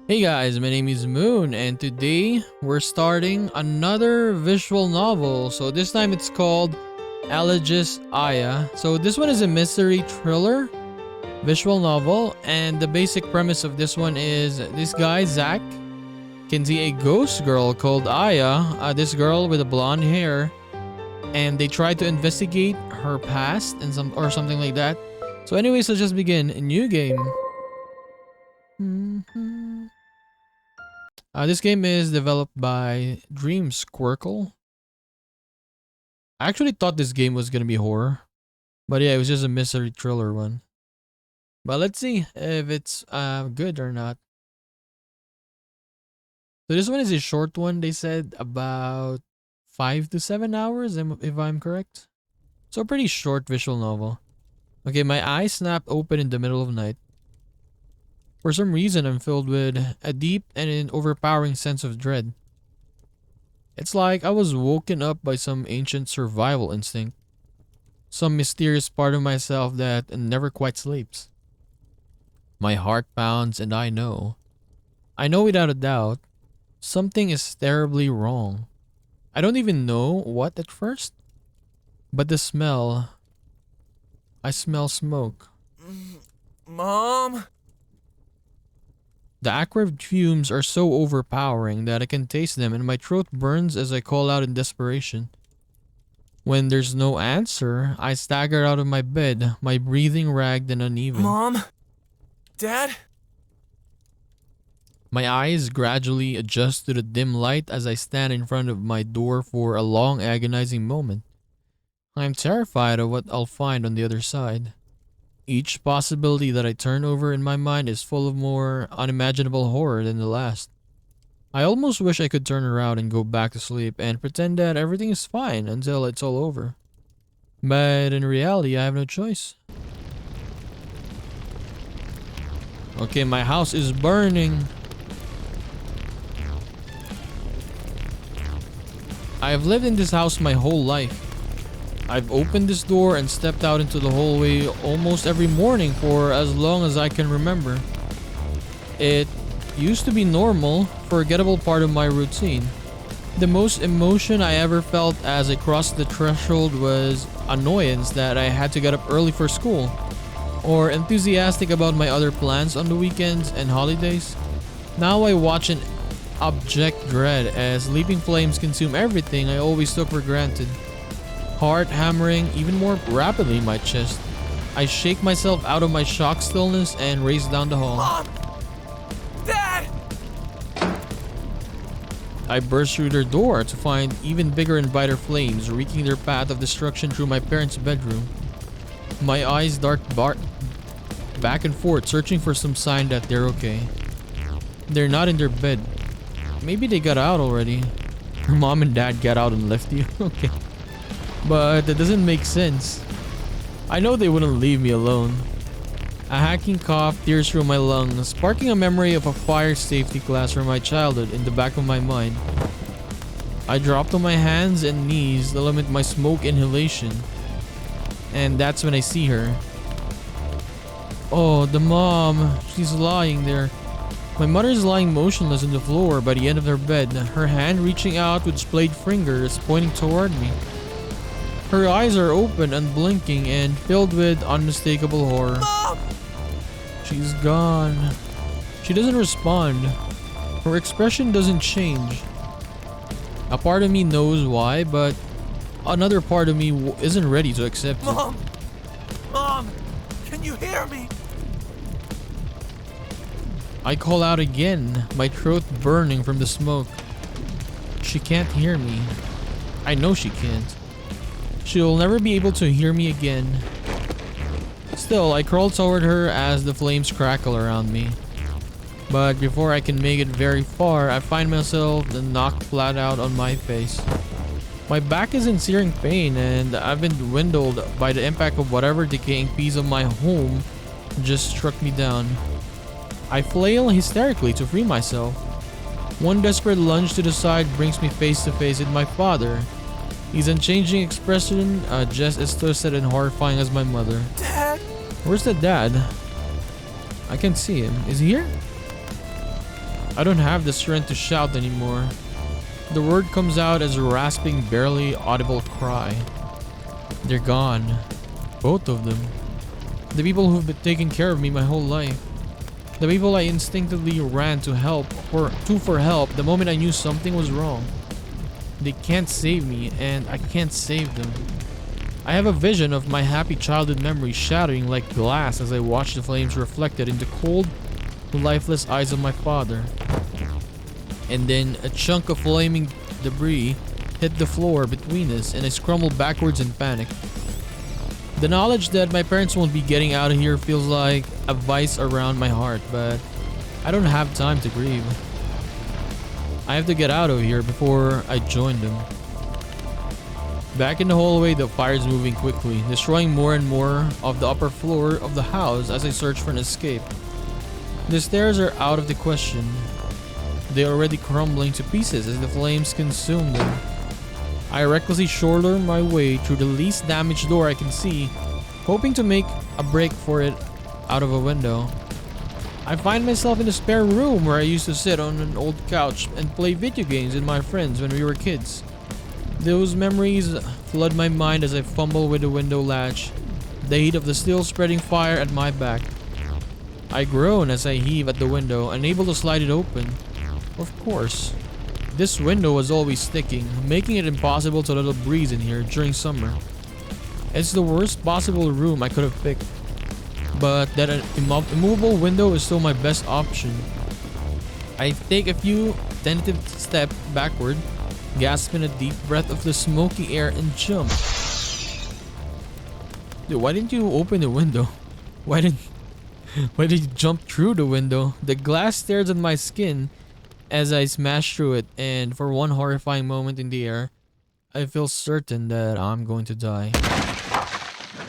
Hey guys, my name is Moon and today we're starting another visual novel. So this time it's called ELEGIES. So this one is a mystery thriller visual novel, and the basic premise of this one is this guy Zach can see a ghost girl called Aya, this girl with a blonde hair, and they try to investigate her past and something like that. So anyways, let's just begin a new game. This game is developed by Dreamsquircle. I actually thought this game was gonna be horror, but yeah, it was just a mystery thriller one. But let's see if it's good or not. So this one is a short one. They said about 5 to 7 hours, if I'm correct. So pretty short visual novel. Okay, my eyes snapped open in the middle of night. For some reason, I'm filled with a deep and an overpowering sense of dread. It's like I was woken up by some ancient survival instinct. Some mysterious part of myself that never quite sleeps. My heart pounds and I know without a doubt, something is terribly wrong. I don't even know what at first, but the smell. I smell smoke. Mom? The acrid fumes are so overpowering that I can taste them and my throat burns as I call out in desperation. When there's no answer, I stagger out of my bed, my breathing ragged and uneven. Mom? Dad? My eyes gradually adjust to the dim light as I stand in front of my door for a long agonizing moment. I am terrified of what I'll find on the other side. Each possibility that I turn over in my mind is full of more unimaginable horror than the last. I almost wish I could turn around and go back to sleep and pretend that everything is fine until it's all over. But in reality, I have no choice. Okay, my house is burning. I have lived in this house my whole life. I've opened this door and stepped out into the hallway almost every morning for as long as I can remember. It used to be normal, forgettable part of my routine. The most emotion I ever felt as I crossed the threshold was annoyance that I had to get up early for school, or enthusiastic about my other plans on the weekends and holidays. Now I watch in abject dread as leaping flames consume everything I always took for granted. Heart hammering even more rapidly in my chest. I shake myself out of my shocked stillness and race down the hall. Mom! Dad! I burst through their door to find even bigger and brighter flames wreaking their path of destruction through my parents' bedroom. My eyes dart back and forth, searching for some sign that they're okay. They're not in their bed. Maybe they got out already. Your mom and dad got out and left you. Okay. But that doesn't make sense. I know they wouldn't leave me alone. A hacking cough tears through my lungs, sparking a memory of a fire safety class from my childhood in the back of my mind. I drop to my hands and knees to limit my smoke inhalation. And that's when I see her. Oh, the mom. She's lying there. My mother is lying motionless on the floor by the end of her bed, her hand reaching out with splayed fingers pointing toward me. Her eyes are open, unblinking, and filled with unmistakable horror. Mom! She's gone. She doesn't respond. Her expression doesn't change. A part of me knows why, but another part of me isn't ready to accept it. Mom! Mom! Can you hear me? I call out again, my throat burning from the smoke. She can't hear me. I know she can't. She'll never be able to hear me again. Still, I crawl toward her as the flames crackle around me. But before I can make it very far, I find myself knocked flat out on my face. My back is in searing pain and I've been dwindled by the impact of whatever decaying piece of my home just struck me down. I flail hysterically to free myself. One desperate lunge to the side brings me face to face with my father. His unchanging expression, just as twisted and horrifying as my mother. Dad? Where's the dad? I can't see him. Is he here? I don't have the strength to shout anymore. The word comes out as a rasping, barely audible cry. They're gone. Both of them. The people who've been taking care of me my whole life. The people I instinctively ran to for help the moment I knew something was wrong. They can't save me, and I can't save them. I have a vision of my happy childhood memories shattering like glass as I watch the flames reflected in the cold, lifeless eyes of my father. And then a chunk of flaming debris hit the floor between us, and I scrambled backwards in panic. The knowledge that my parents won't be getting out of here feels like a vice around my heart, but I don't have time to grieve. I have to get out of here before I join them. Back in the hallway, the fire is moving quickly, destroying more and more of the upper floor of the house as I search for an escape. The stairs are out of the question. They are already crumbling to pieces as the flames consume them. I recklessly shoulder my way through the least damaged door I can see, hoping to make a break for it out of a window. I find myself in the spare room where I used to sit on an old couch and play video games with my friends when we were kids. Those memories flood my mind as I fumble with the window latch, the heat of the still spreading fire at my back. I groan as I heave at the window, unable to slide it open. Of course. This window was always sticking, making it impossible to let a breeze in here during summer. It's the worst possible room I could have picked. But that immovable window is still my best option. I take a few tentative steps backward, gasp in a deep breath of the smoky air, and jump. Dude, why didn't you open the window? Why did you jump through the window? The glass stares at my skin as I smash through it, and for one horrifying moment in the air, I feel certain that I'm going to die.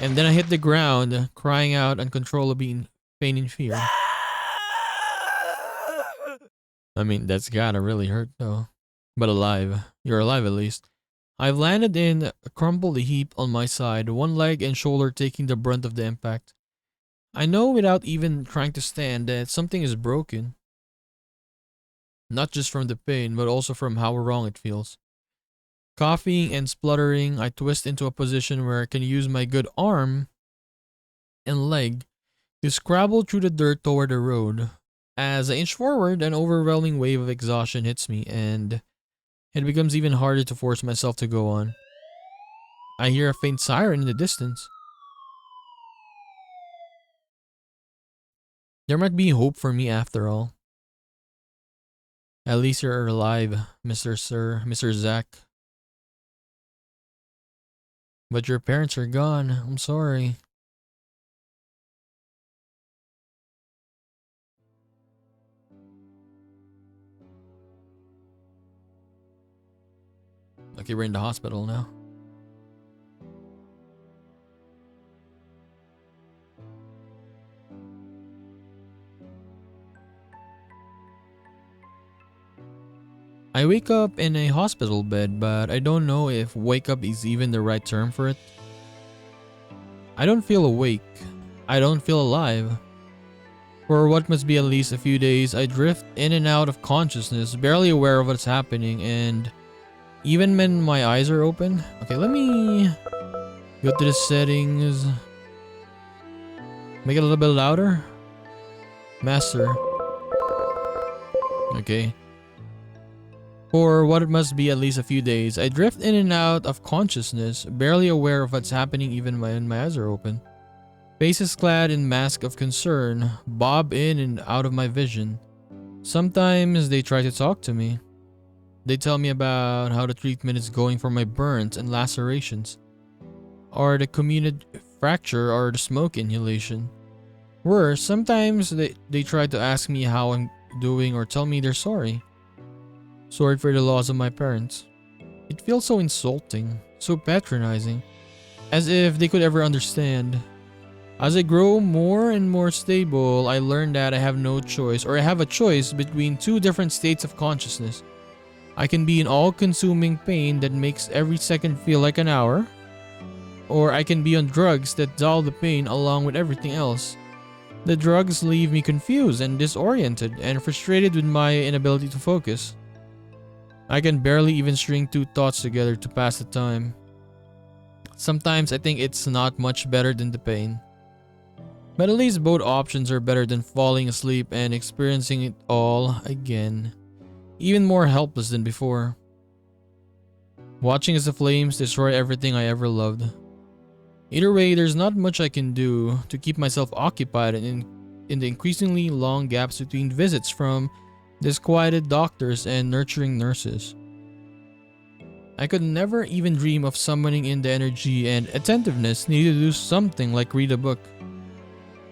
And then I hit the ground, crying out uncontrollably in pain and fear. I mean, that's gotta really hurt though. But alive. You're alive at least. I've landed in a crumpled heap on my side, one leg and shoulder taking the brunt of the impact. I know without even trying to stand that something is broken. Not just from the pain, but also from how wrong it feels. Coughing and spluttering, I twist into a position where I can use my good arm and leg to scrabble through the dirt toward the road. As I inch forward, an overwhelming wave of exhaustion hits me, and it becomes even harder to force myself to go on. I hear a faint siren in the distance. There might be hope for me after all. At least you're alive, Mr. Zach. But your parents are gone. I'm sorry. Okay, we're in the hospital now. I wake up in a hospital bed, but I don't know if wake up is even the right term for it. I don't feel awake. I don't feel alive. For what must be at least a few days, I drift in and out of consciousness, barely aware of what's happening, and even when my eyes are open. Okay, let me go to the settings. Make it a little bit louder. Master. Okay. For what must be at least a few days, I drift in and out of consciousness, barely aware of what's happening even when my eyes are open. Faces clad in masks of concern bob in and out of my vision. Sometimes they try to talk to me. They tell me about how the treatment is going for my burns and lacerations, or the comminuted fracture, or the smoke inhalation. Worse, sometimes they try to ask me how I'm doing or tell me they're sorry. Sorry for the loss of my parents. It feels so insulting, so patronizing, as if they could ever understand. As I grow more and more stable, I learn that I have no choice, or I have a choice between two different states of consciousness. I can be in all-consuming pain that makes every second feel like an hour, or I can be on drugs that dull the pain along with everything else. The drugs leave me confused and disoriented and frustrated with my inability to focus. I can barely even string two thoughts together to pass the time. Sometimes I think it's not much better than the pain. But at least both options are better than falling asleep and experiencing it all again. Even more helpless than before. Watching as the flames destroy everything I ever loved. Either way, there's not much I can do to keep myself occupied in the increasingly long gaps between visits from disquieted doctors and nurturing nurses. I could never even dream of summoning in the energy and attentiveness needed to do something like read a book.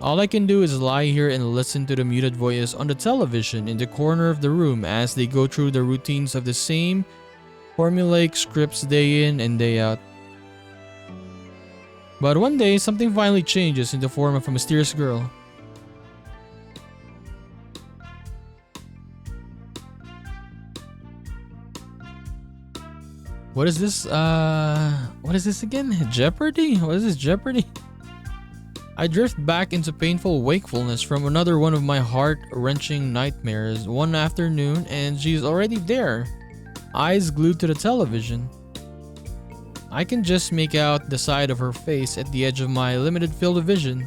All I can do is lie here and listen to the muted voices on the television in the corner of the room as they go through the routines of the same formulaic scripts day in and day out. But one day, something finally changes in the form of a mysterious girl. What is this? What is this again? Jeopardy? What is this, Jeopardy? I drift back into painful wakefulness from another one of my heart-wrenching nightmares one afternoon, and she's already there, eyes glued to the television. I can just make out the side of her face at the edge of my limited field of vision.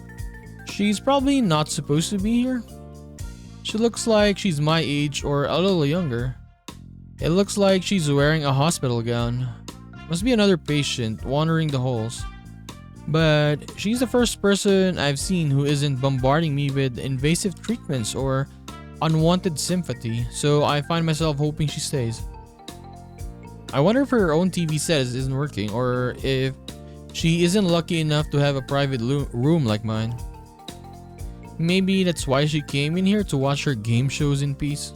She's probably not supposed to be here. She looks like she's my age or a little younger. It looks like she's wearing a hospital gown. Must be another patient wandering the halls. But she's the first person I've seen who isn't bombarding me with invasive treatments or unwanted sympathy, so I find myself hoping she stays. I wonder if her own TV set isn't working, or if she isn't lucky enough to have a private room like mine. Maybe that's why she came in here to watch her game shows in peace.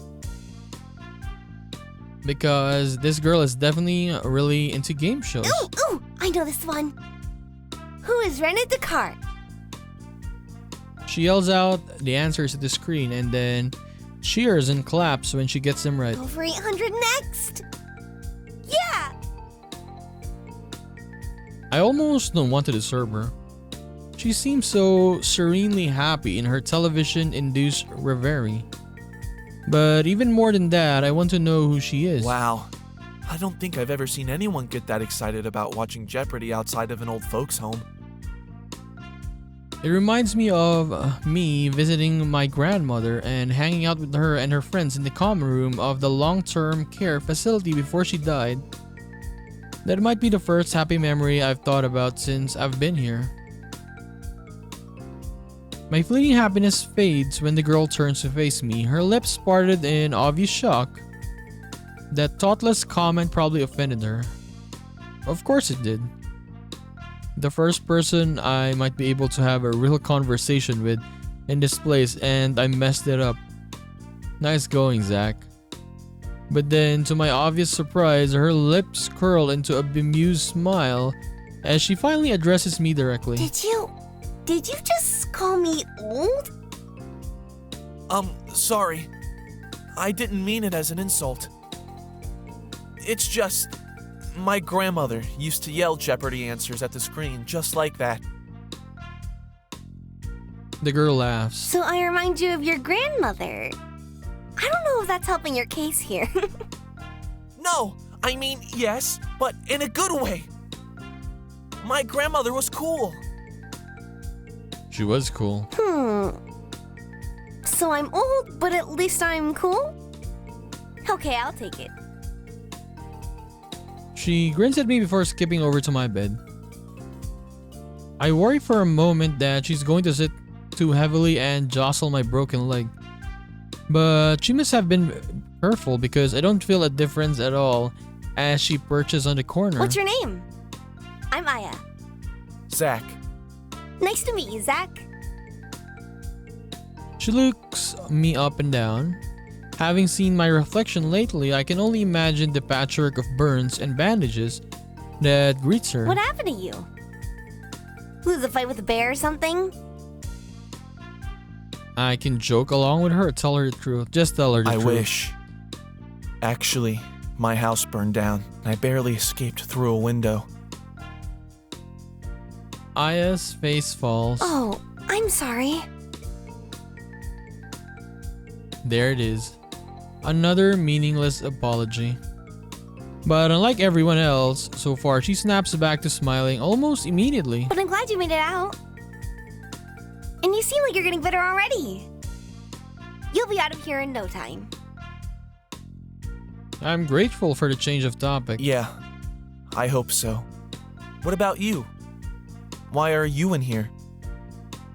Because this girl is definitely really into game shows. Ooh, I know this one. Who has rented the car? She yells out the answers at the screen and then cheers and claps when she gets them right. Over 800 next. Yeah. I almost don't want to disturb her. She seems so serenely happy in her television-induced reverie. But even more than that, I want to know who she is. Wow. I don't think I've ever seen anyone get that excited about watching Jeopardy outside of an old folks' home. It reminds me of me visiting my grandmother and hanging out with her and her friends in the common room of the long-term care facility before she died. That might be the first happy memory I've thought about since I've been here. My fleeting happiness fades when the girl turns to face me, her lips parted in obvious shock. That thoughtless comment probably offended her. Of course it did. The first person I might be able to have a real conversation with in this place, and I messed it up. Nice going, Zach. But then, to my obvious surprise, her lips curl into a bemused smile as she finally addresses me directly. Did you just call me old? Sorry. I didn't mean it as an insult. It's just, my grandmother used to yell Jeopardy answers at the screen just like that. The girl laughs. So I remind you of your grandmother. I don't know if that's helping your case here. No, I mean, yes, but in a good way. My grandmother was cool. She was cool. So I'm old, but at least I'm cool? Okay, I'll take it. She grins at me before skipping over to my bed. I worry for a moment that she's going to sit too heavily and jostle my broken leg. But she must have been careful because I don't feel a difference at all as she perches on the corner. What's your name? I'm Aya. Zach. Nice to meet you, Zach. She looks me up and down. Having seen my reflection lately, I can only imagine the patchwork of burns and bandages that greets her. What happened to you? Lose a fight with a bear or something? I can joke along with her, tell her the truth. Just tell her the truth. I wish. Actually, my house burned down. I barely escaped through a window. Aya's face falls. Oh, I'm sorry. There it is. Another meaningless apology. But unlike everyone else, so far she snaps back to smiling almost immediately. But I'm glad you made it out. And you seem like you're getting better already. You'll be out of here in no time. I'm grateful for the change of topic. Yeah, I hope so. What about you? Why are you in here?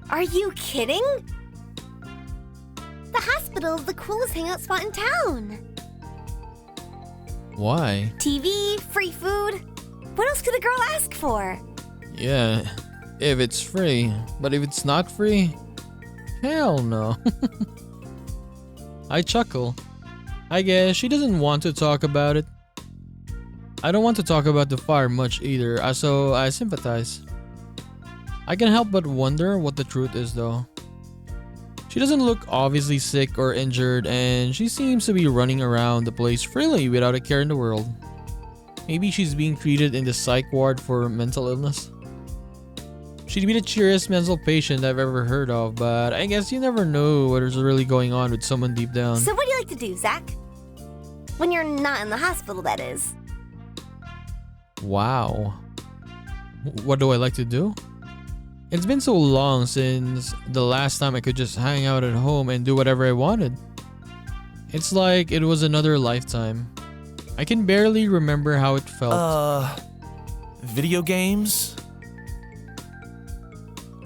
Are you kidding? The hospital is the coolest hangout spot in town. Why? TV, free food. What else could a girl ask for? Yeah, if it's free. But if it's not free, hell no. I chuckle. I guess she doesn't want to talk about it. I don't want to talk about the fire much either, so I sympathize. I can help but wonder what the truth is though. She doesn't look obviously sick or injured, and she seems to be running around the place freely without a care in the world. Maybe she's being treated in the psych ward for mental illness. She'd be the cheeriest mental patient I've ever heard of, but I guess you never know what is really going on with someone deep down. So what do you like to do, Zach? When you're not in the hospital, that is. Wow. What do I like to do? It's been so long since the last time I could just hang out at home and do whatever I wanted. It's like it was another lifetime. I can barely remember how it felt. Video games?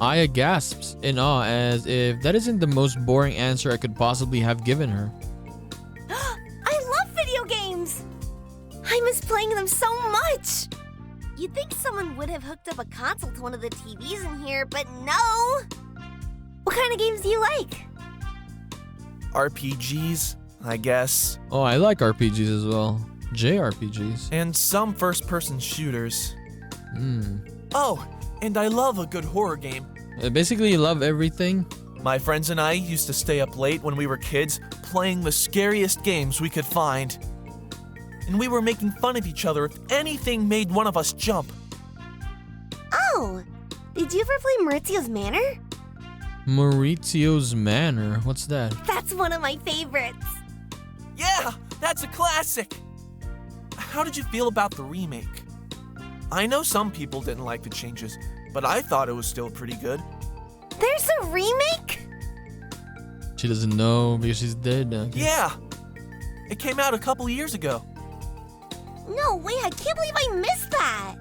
Aya gasps in awe as if that isn't the most boring answer I could possibly have given her. I love video games! I miss playing them so much! You'd think someone would have hooked up a console to one of the TVs in here, but no! What kind of games do you like? RPGs, I guess. Oh, I like RPGs as well. JRPGs. And some first-person shooters. Hmm. Oh, and I love a good horror game. I basically love everything. My friends and I used to stay up late when we were kids playing the scariest games we could find. And we were making fun of each other if anything made one of us jump. Oh! Did you ever play Maurizio's Manor? Maurizio's Manor? What's that? That's one of my favorites. Yeah, that's a classic! How did you feel about the remake? I know some people didn't like the changes, but I thought it was still pretty good. There's a remake? She doesn't know because she's dead. Okay. Yeah! It came out a couple years ago. No way, I can't believe I missed that!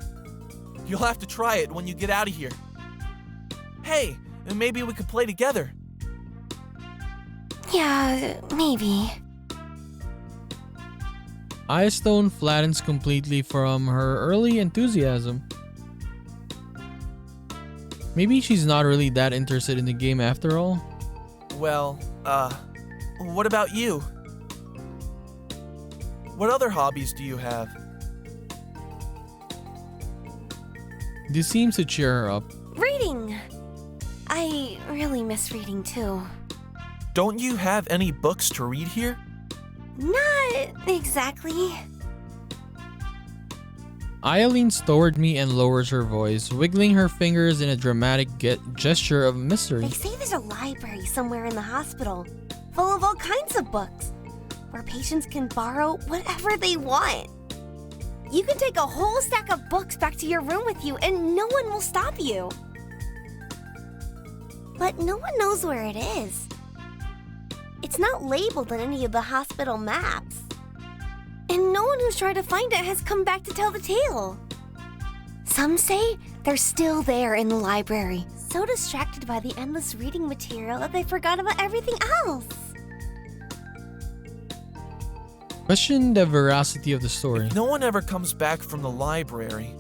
You'll have to try it when you get out of here. Hey, and maybe we could play together. Yeah, maybe. Aya's tone flattens completely from her early enthusiasm. Maybe she's not really that interested in the game after all. Well, what about you? What other hobbies do you have? This seems to cheer her up. Reading! I really miss reading too. Don't you have any books to read here? Not exactly. Aya leans toward me and lowers her voice, wiggling her fingers in a dramatic gesture of mystery. They say there's a library somewhere in the hospital, full of all kinds of books, where patients can borrow whatever they want. You can take a whole stack of books back to your room with you and no one will stop you. But no one knows where it is. It's not labeled on any of the hospital maps. And no one who's tried to find it has come back to tell the tale. Some say they're still there in the library, so distracted by the endless reading material that they forgot about everything else. Question the veracity of the story. No one ever comes back from the library.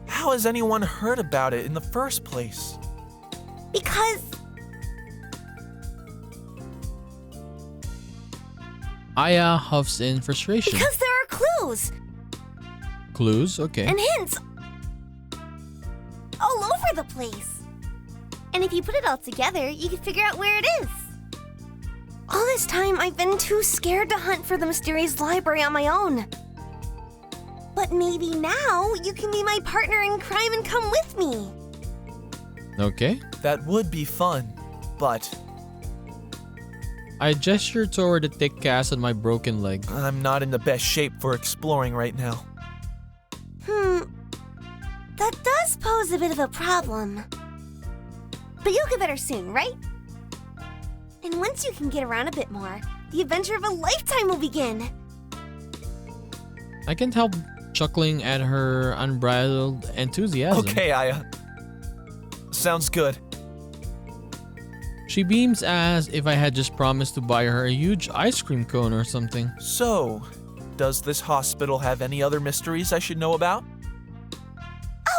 How has anyone heard about it in the first place? Because Aya huffs in frustration. there are clues Clues? Okay. and hints all over the place. And if you put it all together, you can figure out where it is. All this time, I've been too scared to hunt for the mysterious library on my own. But maybe now you can be my partner in crime and come with me. Okay. That would be fun, but I gesture toward the thick cast on my broken leg. I'm not in the best shape for exploring right now. That does pose a bit of a problem. But you'll get better soon, right? And once you can get around a bit more, the adventure of a lifetime will begin. I can't help chuckling at her unbridled enthusiasm. Okay, Aya. Sounds good. She beams as if I had just promised to buy her a huge ice cream cone or something. So, does this hospital have any other mysteries I should know about?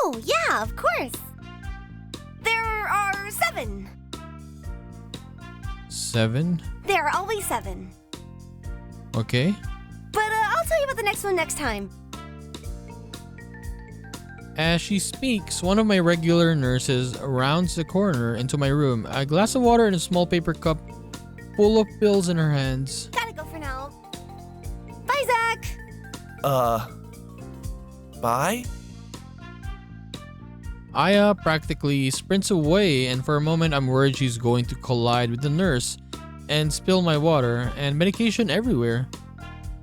Oh, yeah, of course. There are 7. 7? There are always 7. Okay. But I'll tell you about the next one next time. As she speaks, one of my regular nurses rounds the corner into my room, a glass of water and a small paper cup full of pills in her hands. Gotta go for now. Bye, Zach. Bye? Aya practically sprints away, and for a moment I'm worried she's going to collide with the nurse and spill my water and medication everywhere.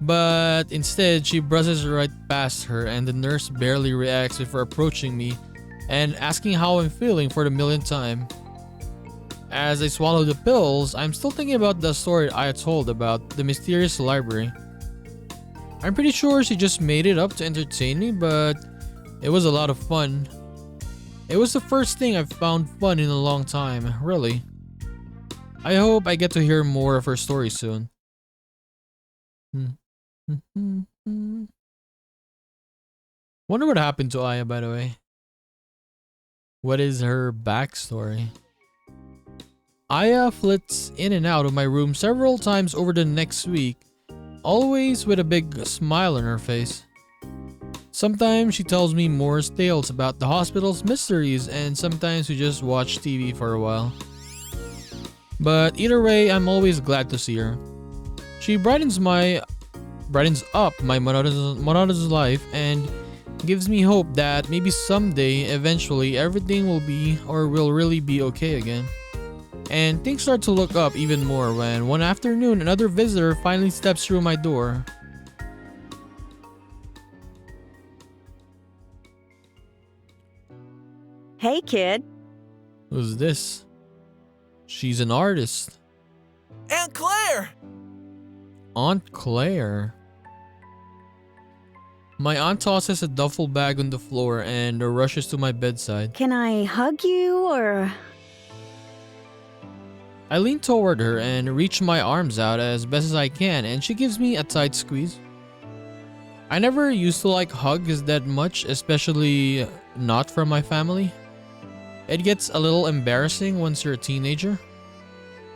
But instead, she brushes right past her, and the nurse barely reacts before approaching me and asking how I'm feeling for the millionth time. As I swallow the pills, I'm still thinking about the story Aya told about the mysterious library. I'm pretty sure she just made it up to entertain me, but it was a lot of fun. It was the first thing I've found fun in a long time, really. I hope I get to hear more of her story soon. Wonder what happened to Aya, by the way. What is her backstory? Aya flits in and out of my room several times over the next week, always with a big smile on her face. Sometimes she tells me more tales about the hospital's mysteries, and sometimes we just watch TV for a while. But either way, I'm always glad to see her. She brightens up my monotonous life and gives me hope that maybe someday, eventually, everything will really be okay again. And things start to look up even more when one afternoon another visitor finally steps through my door. Hey, kid. Who's this? She's an artist. Aunt Claire! Aunt Claire. My aunt tosses a duffel bag on the floor and rushes to my bedside. Can I hug you or... I lean toward her and reach my arms out as best as I can, and she gives me a tight squeeze. I never used to like hugs that much, especially not from my family. It gets a little embarrassing once you're a teenager.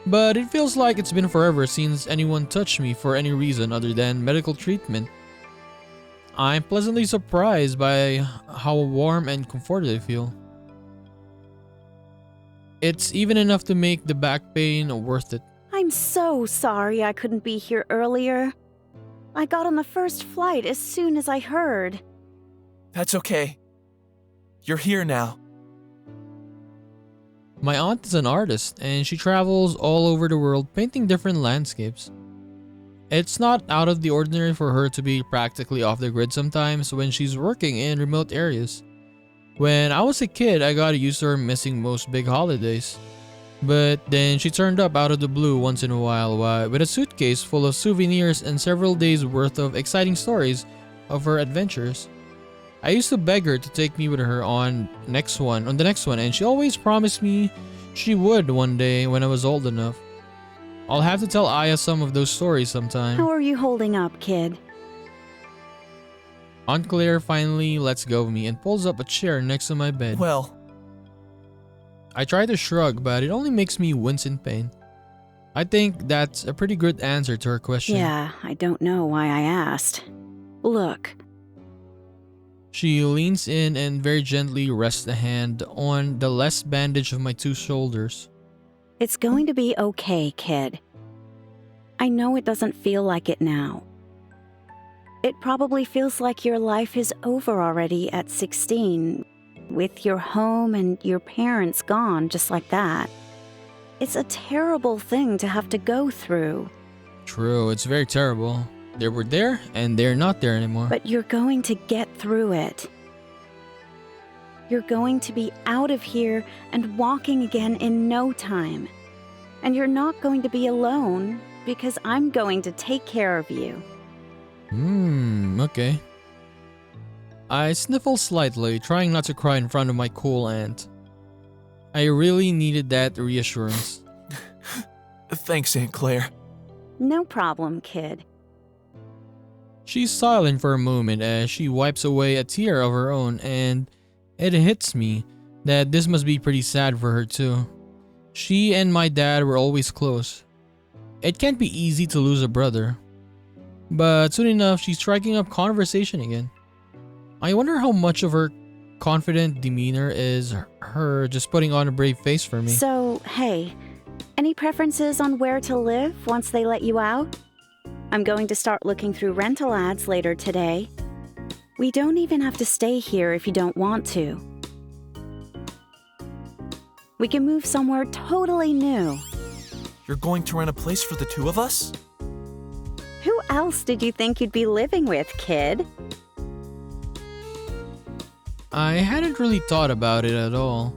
But it feels like it's been forever since anyone touched me for any reason other than medical treatment. I'm pleasantly surprised by how warm and comforted I feel. It's even enough to make the back pain worth it. I'm so sorry I couldn't be here earlier. I got on the first flight as soon as I heard. That's okay. You're here now. My aunt is an artist, and she travels all over the world painting different landscapes. It's not out of the ordinary for her to be practically off the grid sometimes when she's working in remote areas. When I was a kid, I got used to her missing most big holidays. But then she turned up out of the blue once in a while with a suitcase full of souvenirs and several days worth of exciting stories of her adventures. I used to beg her to take me with her on the next one, and she always promised me she would one day when I was old enough. I'll have to tell Aya some of those stories sometime. How are you holding up, kid? Aunt Claire finally lets go of me and pulls up a chair next to my bed. Well, I try to shrug, but it only makes me wince in pain. I think that's a pretty good answer to her question. Yeah, I don't know why I asked. Look. She leans in and very gently rests a hand on the left bandage of my two shoulders. It's going to be okay, kid. I know it doesn't feel like it now. It probably feels like your life is over already at 16, with your home and your parents gone just like that. It's a terrible thing to have to go through. True, it's very terrible. They were there and they're not there anymore. But you're going to get through it. You're going to be out of here and walking again in no time. And you're not going to be alone because I'm going to take care of you. Okay. I sniffle slightly, trying not to cry in front of my cool aunt. I really needed that reassurance. Thanks, Aunt Claire. No problem, kid. She's silent for a moment as she wipes away a tear of her own, and it hits me that this must be pretty sad for her too. She and my dad were always close. It can't be easy to lose a brother. But soon enough, she's striking up conversation again. I wonder how much of her confident demeanor is her just putting on a brave face for me. So, hey, any preferences on where to live once they let you out? I'm going to start looking through rental ads later today. We don't even have to stay here if you don't want to. We can move somewhere totally new. You're going to rent a place for the two of us? Who else did you think you'd be living with, kid? I hadn't really thought about it at all.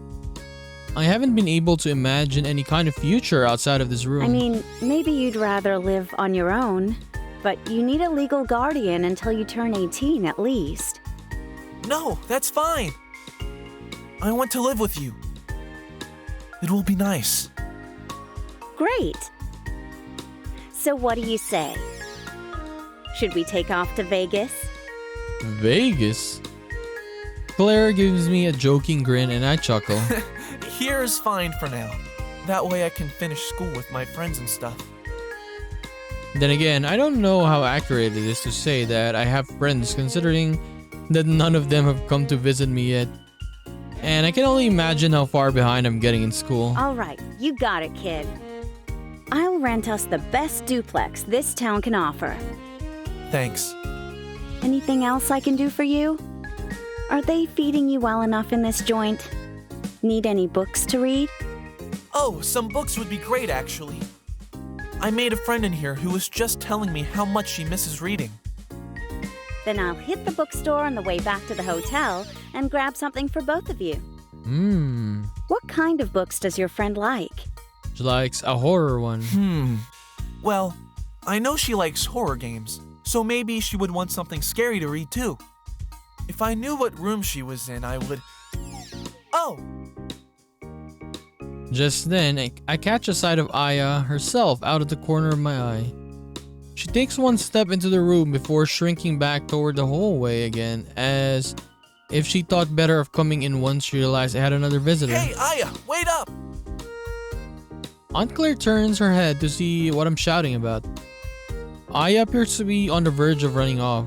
I haven't been able to imagine any kind of future outside of this room. I mean, maybe you'd rather live on your own, but you need a legal guardian until you turn 18 at least. No, that's fine. I want to live with you. It will be nice. Great. So what do you say? Should we take off to Vegas? Vegas? Claire gives me a joking grin and I chuckle. Here is fine for now. That way I can finish school with my friends and stuff. Then again, I don't know how accurate it is to say that I have friends considering that none of them have come to visit me yet. And I can only imagine how far behind I'm getting in school. All right, you got it, kid. I'll rent us the best duplex this town can offer. Thanks. Anything else I can do for you? Are they feeding you well enough in this joint? Need any books to read? Oh, some books would be great, actually. I made a friend in here who was just telling me how much she misses reading. Then I'll hit the bookstore on the way back to the hotel and grab something for both of you. What kind of books does your friend like? She likes a horror one. Well, I know she likes horror games, so maybe she would want something scary to read too. If I knew what room she was in, I would... Oh! Just then, I catch a sight of Aya herself out of the corner of my eye. She takes one step into the room before shrinking back toward the hallway again, as if she thought better of coming in once she realized I had another visitor. Hey, Aya, wait up! Aunt Claire turns her head to see what I'm shouting about. Aya appears to be on the verge of running off,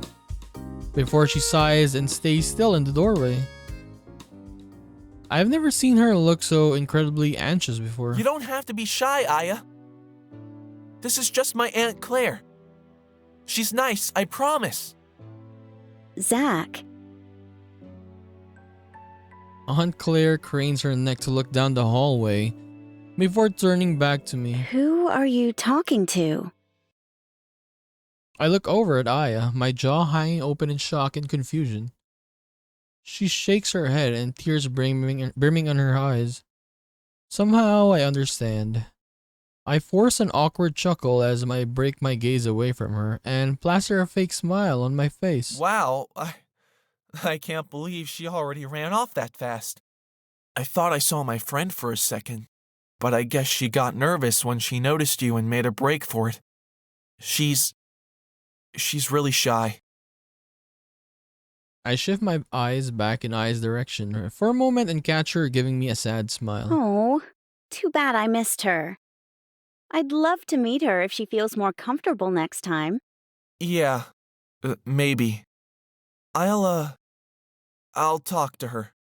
before she sighs and stays still in the doorway. I've never seen her look so incredibly anxious before. You don't have to be shy, Aya. This is just my Aunt Claire. She's nice, I promise. Zach. Aunt Claire cranes her neck to look down the hallway before turning back to me. Who are you talking to? I look over at Aya, my jaw hanging open in shock and confusion. She shakes her head and tears brimming on her eyes. Somehow I understand. I force an awkward chuckle as I break my gaze away from her and plaster a fake smile on my face. Wow, I can't believe she already ran off that fast. I thought I saw my friend for a second, but I guess she got nervous when she noticed you and made a break for it. She's really shy. I shift my eyes back in Aya's direction for a moment and catch her giving me a sad smile. Oh, too bad I missed her. I'd love to meet her if she feels more comfortable next time. Yeah, maybe. I'll talk to her.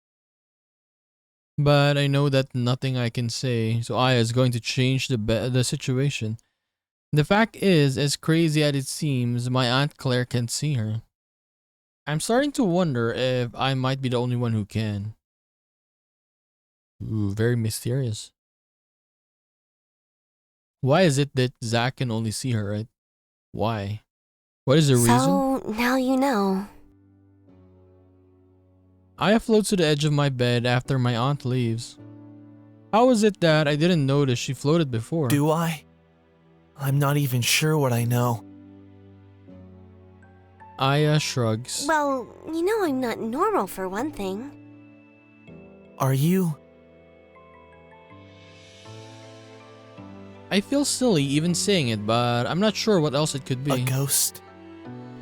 But I know that nothing I can say, so Aya is going to change the situation. The fact is, as crazy as it seems, my Aunt Claire can see her. I'm starting to wonder if I might be the only one who can. Ooh, very mysterious. Why is it that Zach can only see her, right? Why? What is the reason? So, now you know. Aya floats to the edge of my bed after my aunt leaves. How is it that I didn't notice she floated before? Do I? I'm not even sure what I know. Aya shrugs. Well, you know I'm not normal for one thing. Are you? I feel silly even saying it, but I'm not sure what else it could be. A ghost?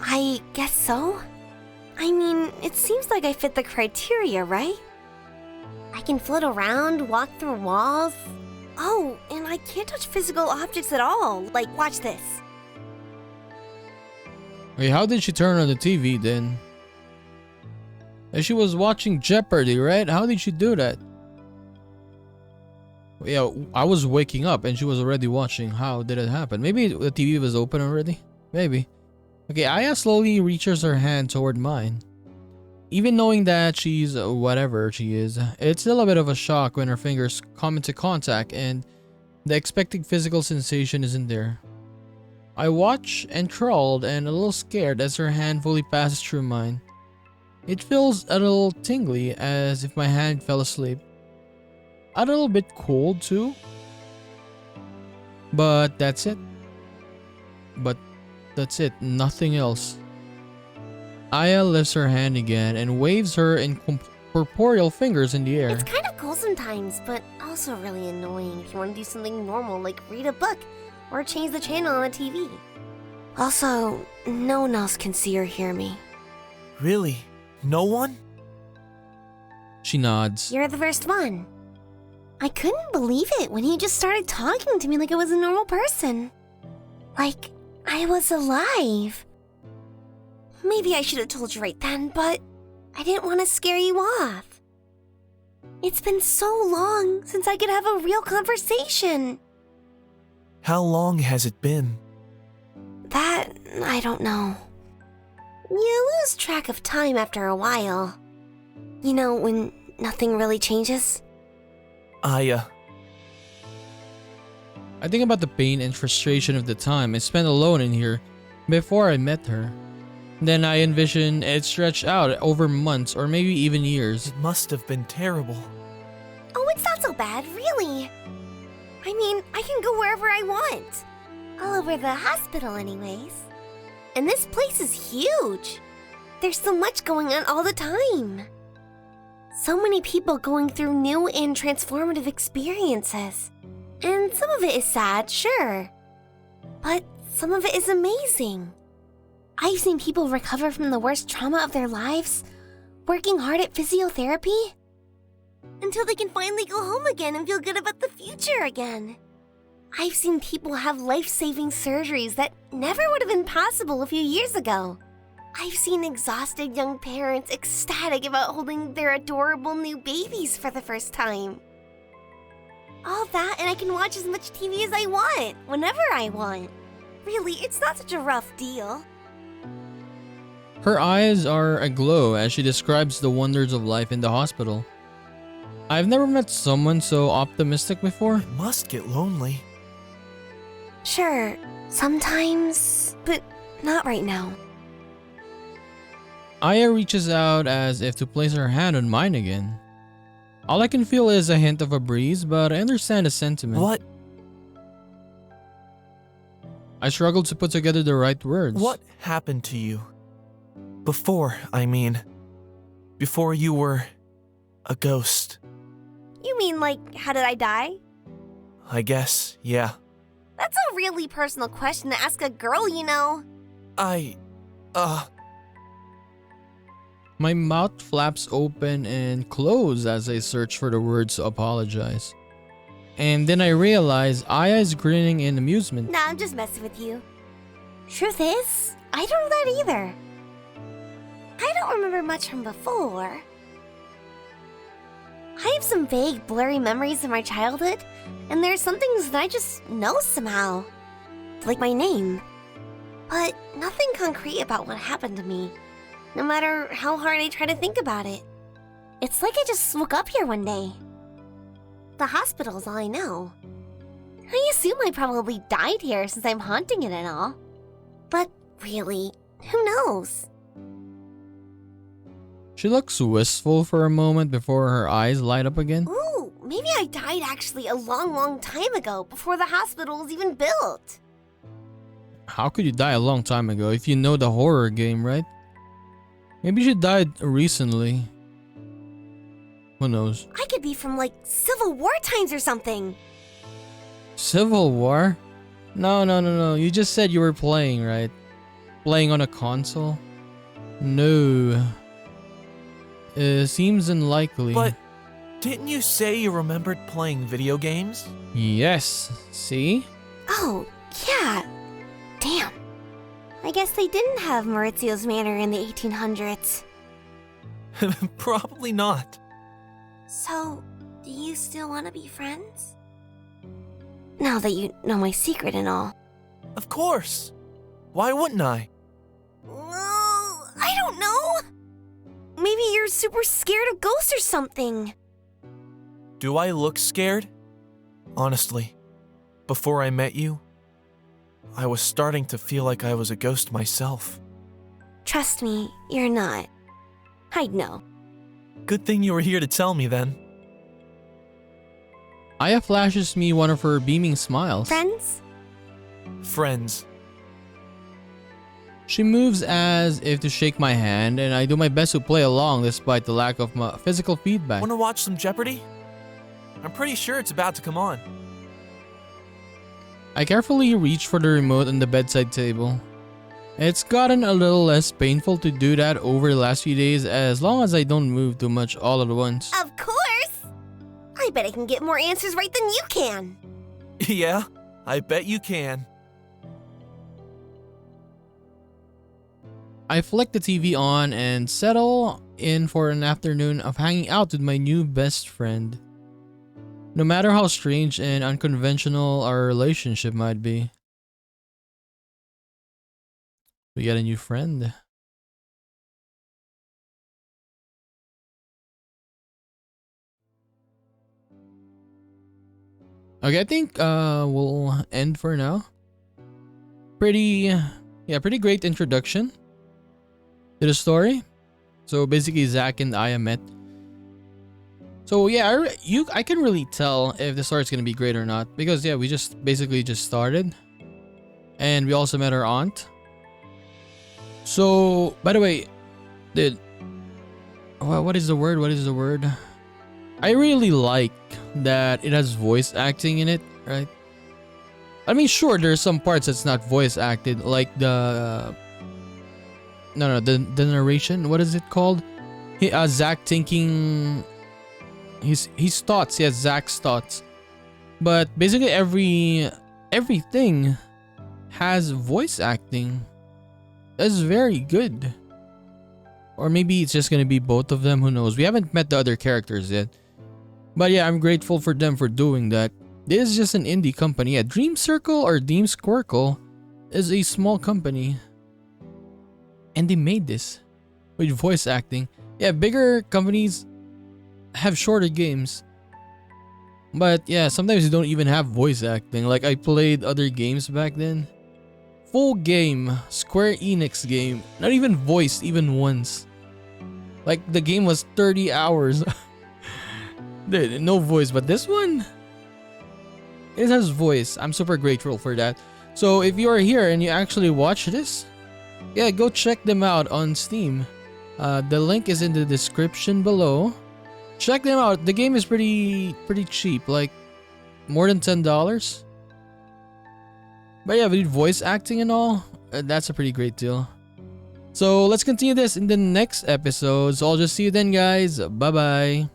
I guess so. I mean, it seems like I fit the criteria, right? I can float around, walk through walls. Oh, and I can't touch physical objects at all. Like, watch this. Wait, how did she turn on the TV then? She was watching Jeopardy, right? How did she do that? Yeah, I was waking up and she was already watching. How did it happen? Maybe the TV was open already? Maybe. Okay, Aya slowly reaches her hand toward mine. Even knowing that she's whatever she is, it's still a bit of a shock when her fingers come into contact and the expected physical sensation isn't there. I watch enthralled and a little scared as her hand fully passes through mine. It feels a little tingly, as if my hand fell asleep. A little bit cold too. But that's it. Nothing else. Aya lifts her hand again and waves her incorporeal fingers in the air. It's kind of cool sometimes, but also really annoying if you want to do something normal like read a book or change the channel on the TV. Also, no one else can see or hear me. Really? No one? She nods. You're the first one. I couldn't believe it when he just started talking to me like I was a normal person. Like I was alive. Maybe I should have told you right then, but I didn't want to scare you off. It's been so long since I could have a real conversation. How long has it been? That, I don't know. You lose track of time after a while. You know, when nothing really changes? Aya. I think about the pain and frustration of the time I spent alone in here before I met her. Then I envision it stretched out over months or maybe even years. It must have been terrible. Oh, it's not so bad, really. I mean, I can go wherever I want. All over the hospital anyways. And this place is huge. There's so much going on all the time. So many people going through new and transformative experiences. And some of it is sad, sure. But some of it is amazing. I've seen people recover from the worst trauma of their lives, working hard at physiotherapy, until they can finally go home again and feel good about the future again. I've seen people have life-saving surgeries that never would have been possible a few years ago. I've seen exhausted young parents ecstatic about holding their adorable new babies for the first time. All that, and I can watch as much TV as I want, whenever I want. Really, it's not such a rough deal. Her eyes are aglow as she describes the wonders of life in the hospital. I've never met someone so optimistic before. It must get lonely. Sure, sometimes, but not right now. Aya reaches out as if to place her hand on mine again. All I can feel is a hint of a breeze, but I understand the sentiment. What? I struggled to put together the right words. What happened to you? Before, I mean. Before you were a ghost. You mean like, how did I die? I guess, yeah. That's a really personal question to ask a girl, you know. My mouth flaps open and close as I search for the words to apologize. And then I realize Aya is grinning in amusement. Nah, I'm just messing with you. Truth is, I don't know that either. I don't remember much from before. I have some vague, blurry memories of my childhood, and there's some things that I just know somehow. Like my name. But nothing concrete about what happened to me, no matter how hard I try to think about it. It's like I just woke up here one day. The hospital's all I know. I assume I probably died here since I'm haunting it and all. But really, who knows? She looks wistful for a moment before her eyes light up again. Ooh, maybe I died actually a long time ago, before the hospital was even built. How could you die a long time ago if you know the horror game, right? Maybe she died recently. Who knows? I could be from like Civil War times or something. Civil War? No. You just said you were playing, right? Playing on a console? No. Seems unlikely. But didn't you say you remembered playing video games? Yes. See? Oh, yeah. Damn. I guess they didn't have Maurizio's Manor in the 1800s. Probably not. So, do you still want to be friends? Now that you know my secret and all. Of course. Why wouldn't I? I don't know. Maybe you're super scared of ghosts or something. Do I look scared? Honestly, before I met you, I was starting to feel like I was a ghost myself. Trust me, you're not. I'd know. Good thing you were here to tell me then. Aya flashes me one of her beaming smiles. Friends? Friends. She moves as if to shake my hand, and I do my best to play along despite the lack of my physical feedback. Want to watch some Jeopardy? I'm pretty sure it's about to come on. I carefully reach for the remote on the bedside table. It's gotten a little less painful to do that over the last few days as long as I don't move too much all at once. Of course! I bet I can get more answers right than you can. Yeah, I bet you can. I flick the TV on and settle in for an afternoon of hanging out with my new best friend. No matter how strange and unconventional our relationship might be. We got a new friend. Okay, I think we'll end for now. Pretty great introduction to the story. So basically Zach and Aya met. So yeah, I can really tell if the story's gonna be great or not because yeah, we just started, and we also met our aunt. So by the way, what is the word? I really like that it has voice acting in it, right? I mean, sure, there's some parts that's not voice acted, like the narration. What is it called? Zach thinking his thoughts. Yes, Zach's thoughts. But basically, everything has voice acting. That's very good. Or maybe it's just gonna be both of them. Who knows? We haven't met the other characters yet. But yeah, I'm grateful for them for doing that. This is just an indie company. Yeah, dreamsquircle or dreamsquircle is a small company. And they made this with voice acting. Yeah, bigger companies have shorter games. But yeah, sometimes you don't even have voice acting. Like I played other games back then. Full game, Square Enix game. Not even voiced even once. Like the game was 30 hours. Dude, no voice, but this one, it has voice. I'm super grateful for that. So if you are here and you actually watch this, yeah, go check them out on Steam. The link is in the description below. Check them out. The game is pretty cheap, like more than $10. But yeah, with voice acting and all, that's a pretty great deal. So let's continue this in the next episode. So I'll just see you then, guys. Bye bye.